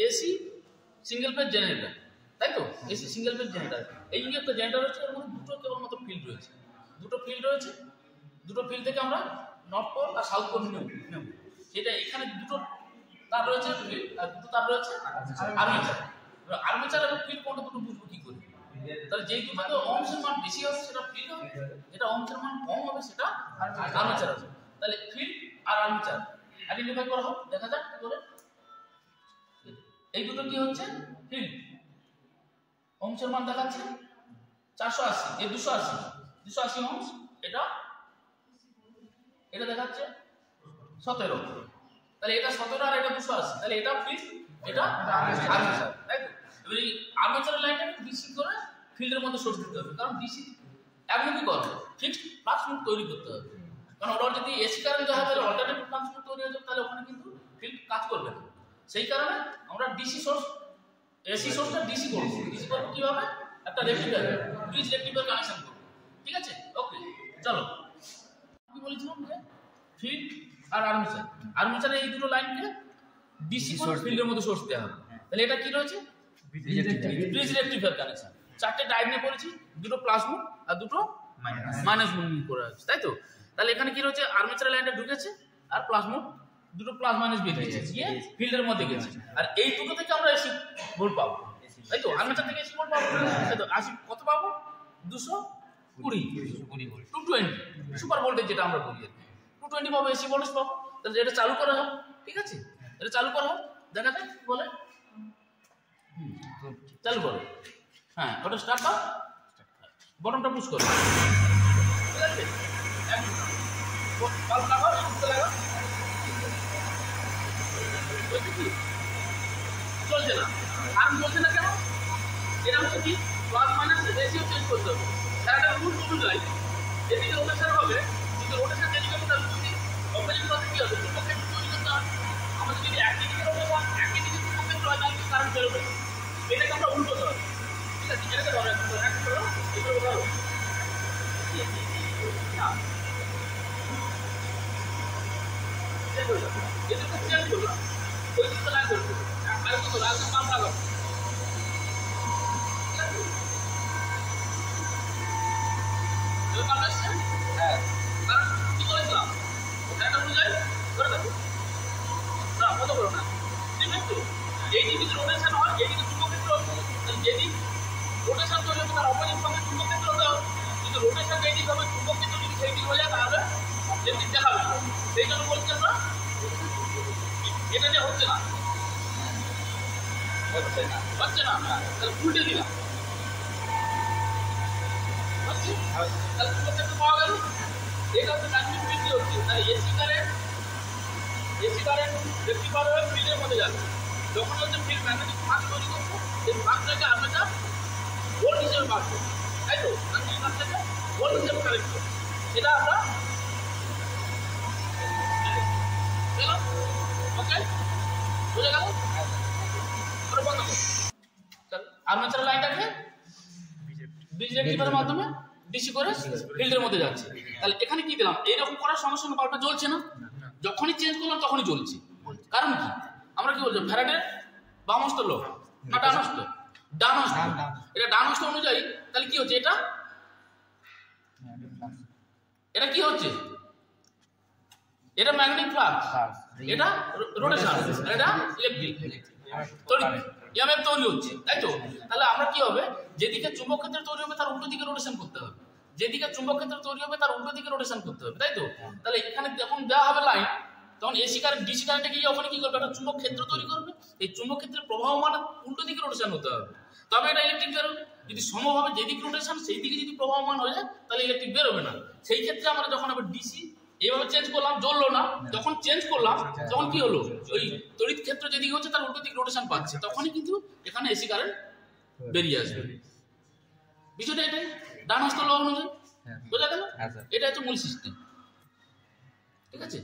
AC single phase generator, তাই তো? AC single phase generator, এই যে একটা জেনারেটর হচ্ছে, এর মধ্যে দুটো কেবলমাত্র ফিল্ড রয়েছে, দুটো ফিল্ড রয়েছে। দুটো ফিল্ড থেকে আমরা নর্থ পোল আর সাউথ পোল নেব। সেটা এখানে দুটো তার রয়েছে ফিল্ড, আর দুটো তার রয়েছে আর্মেচার। আর্মেচার এবং ফিল্ড কোনটা দুটো বুঝবো কি করে? তাহলে যেই দুটো অংশের মান বেশি হবে সেটা ফিল্ড হবে, যেটা অংশের মান কম হবে সেটা আর্মেচার হবে। তাহলে ফিল্ড আর আর্মেচার আইডেন্টিফাই করা হোক, দেখা যাক কি করে। এই দুটো কি হচ্ছে? ফিল্ড। অংশের মান দেখাচ্ছে 480, এই 280 অংশ, এটা দেখাচ্ছে 17। তাহলে এটা 17 আর এটা 280, তাহলে এটা ফিল্ড, এটা আর্মেচার, তাই তো? এবার এই আর্মেচারের লাইনটা ডিসি করে ফিল্ডের মধ্যে সোর্স দিতে হবে, কারণ ডিসি এমন কি করে ফিক্সড ফ্লাক্স মুভ তৈরি করতে হবে। কারণ ওটা যদি এসি কারেন্ট দেওয়া হয় তাহলে অল্টারনেটিভ ফ্লাক্স মুভ তৈরি হয়ে যাবে, তাহলে ওখানে কিন্তু ফিল্ড কাজ করবে না। সেই কারণে আমরা ডিসি সোর্স, এসি সোর্সটা ডিসি করব। ডিসি করব কিভাবে? একটা রেক্টিফায়ার, ব্রিজ রেক্টিফায়ার কানেকশন করব, ঠিক আছে? ওকে, চলো কি বলেছিলাম যে ফিল্ড আর আর্মেচার, আর্মেচারে এই দুটো লাইনকে ডিসি করে ফিল্ডের মধ্যে সোর্স দেওয়া হবে। তাহলে এটা কি রয়েছে? Bridge rectifier connection. চারটে ডায়াগ্রাম করেছি, দুটো প্লাস মুভ আর দুটো মাইনাস মুভ করে আছে, তাই তো? তাহলে এখানে কি রয়েছে? আর্মেচারের লাইনটা ঢুকেছে আর প্লাস মুভ, দুটো প্লাস মাইনাস বেরিয়েছে, গিয়ে ফিল্ডের মধ্যে গেছে। আর এই দুটো থেকে আমরা এসি ভোল্ট পাবো, তাই তো? আর্মেচার থেকে এসি ভোল্ট পাবো, তাই তো? আসি কত পাবো? 220 ভোল্ট, 220 সুপার ভোল্টেজ যেটা আমরা বলি, 220 পাবো, এসি ভোল্টেজ পাবো। তাহলে এটা চালু করা হোক, ঠিক আছে? এটা চালু করা হোক, দেখা যাক কি বলে। চালু করো, হ্যাঁ ওটা স্টার্ট দাও, বটনটা পুশ করো, ঠিক আছে? বাল্ব লাগাও, উঠতে লাগাও, চলছে না। কারণ চলছে না কেন? এটা হচ্ছে কি প্লাস মাইনাস রেশিও চেঞ্জ করতে হবে। একটা রুল অনুযায়ী যেদিকে রোটেশন হবে, কিন্তু রোটেশন যেদিকে হবে তার যদি অপোজিট পাশে কি হবে? দুটোকে তৈরি করতে হবে। আমাদের যদি একই দিকে রোটেশন, একই দিকে দুটোকে হয়, তাহলে কারেন্ট বেরোবে। এটাকে আমরা উল্টো করতে হবে, ঠিক আছে? এটাকে ধরো, এক করো, এগুলো ধরো, এটাকে চেঞ্জ করলাম, ওই দিকে লাইন করতে হবে, আর কত লাগাবো? পাম্প লাগাবো, হ্যাঁ। কারণ কি করেছিলাম একটা অনুযায়ী ধরে দেখো না, কত করো না, ঠিক আছে? এই দিকে রোটেশন হয়, এই দিকে চুম্বকক্ষেত্র হবে, যেদিক রোটেশন তৈরি হবে তার অপোজিট পক্ষে চুম্বকক্ষেত্র হতে হবে। কিন্তু রোটেশন যেই দিক হবে, চুম্বকক্ষেত্র যদি সেই দিক হয়ে যায়, তাহলে যেদিক দেখাবে। সেই জন্য বলছি আমরা এটা যে হচ্ছে না, তাহলে উল্টে দিলাম, তাহলে চুম্বকক্ষেত্র পাওয়া গেল। এটা হচ্ছে ম্যাগনেটিক ফিল্ড হচ্ছে, তাহলে এসি কারেন্ট রেক্টিফায়ার হয়ে ফিল্ডের মধ্যে যাবে। যখন হচ্ছে ফিল্ড ম্যাগনেটিক ফ্লাক্স তৈরি করছে, এই ফ্লাক্সটাকে আর্মেচার ভোল্ট হিসেবে বার করবো, তাই তো? ম্যাগনেটিক ফ্লাক্সটাকে ভোল্ট হিসেবে কানেক্ট করবো। এটা আমরা গেলাম, ওকে, বুঝে গেল? ওটা বন্ধ করো। আর্মেচার লাইনটাকে ব্রিজ রেক্টিফায়ারের মাধ্যমে ডিসি করে ফিল্ডের মধ্যে যাচ্ছে। তাহলে এখানে কি দিলাম? এইরকম করার সঙ্গে সঙ্গে বাল্বটা জ্বলছে না, যখনই চেঞ্জ করলাম তখনই জ্বলছে। কারণ কি? আমরা কি বলছি? ফ্যারাডের বাম হস্ত ল না ডান হস্ত? ডান হস্ত। এটা ডান হস্ত অনুযায়ী তাহলে কি হচ্ছে? এটা কি হচ্ছে? এটা ম্যাগনেটিক ফ্লাক্স, এটা রোটেশন, এটা ইলেকট্রিক তড়িৎ, ইএমএফ তৈরি হচ্ছে, তাই তো? তাহলে আমরা কি হবে? যেদিকে চুম্বক ক্ষেত্র তৈরি হবে তার উল্টো দিকে রোটেশন করতে হবে, যেদিকে চুম্বক ক্ষেত্র তৈরি হবে তার উল্টো দিকে রোটেশন করতে হবে, তাই তো? তাহলে এখানে যখন দেওয়া হবে লাইন, তখন এসি কারেন্ট ডিসি কারেন্টে গিয়ে ওখানে কি করবে? একটা চুম্বক ক্ষেত্র তৈরি করবে। এই চুম্বক ক্ষেত্রের প্রবাহমান উল্টো দিকে রোটেশন হতে হবে, তবে এটা ইলেকট্রিক বেরোবে। যদি সমভাবে যেদিকে রোটেশন সেই দিকে যদি প্রবাহমান হয়ে যায়, তাহলে ইলেকট্রিক বেরোবে না। সেই ক্ষেত্রে আমরা যখন আবার ডিসি এইভাবে চেঞ্জ করলাম, জ্বললো না, যখন চেঞ্জ করলাম তখন কি হলো? ওই তড়িৎ ক্ষেত্র যেদিকে হচ্ছে তার উল্টো দিকে রোটেশন পাচ্ছে, তখনই কিন্তু এখানে এসি কারেন্ট বেরিয়ে আসবে। বিষয়টা এটাই, ডান হস্ত ল অনুযায়ী বোঝা গেল? এটা হচ্ছে মূল সিস্টেম, ঠিক আছে?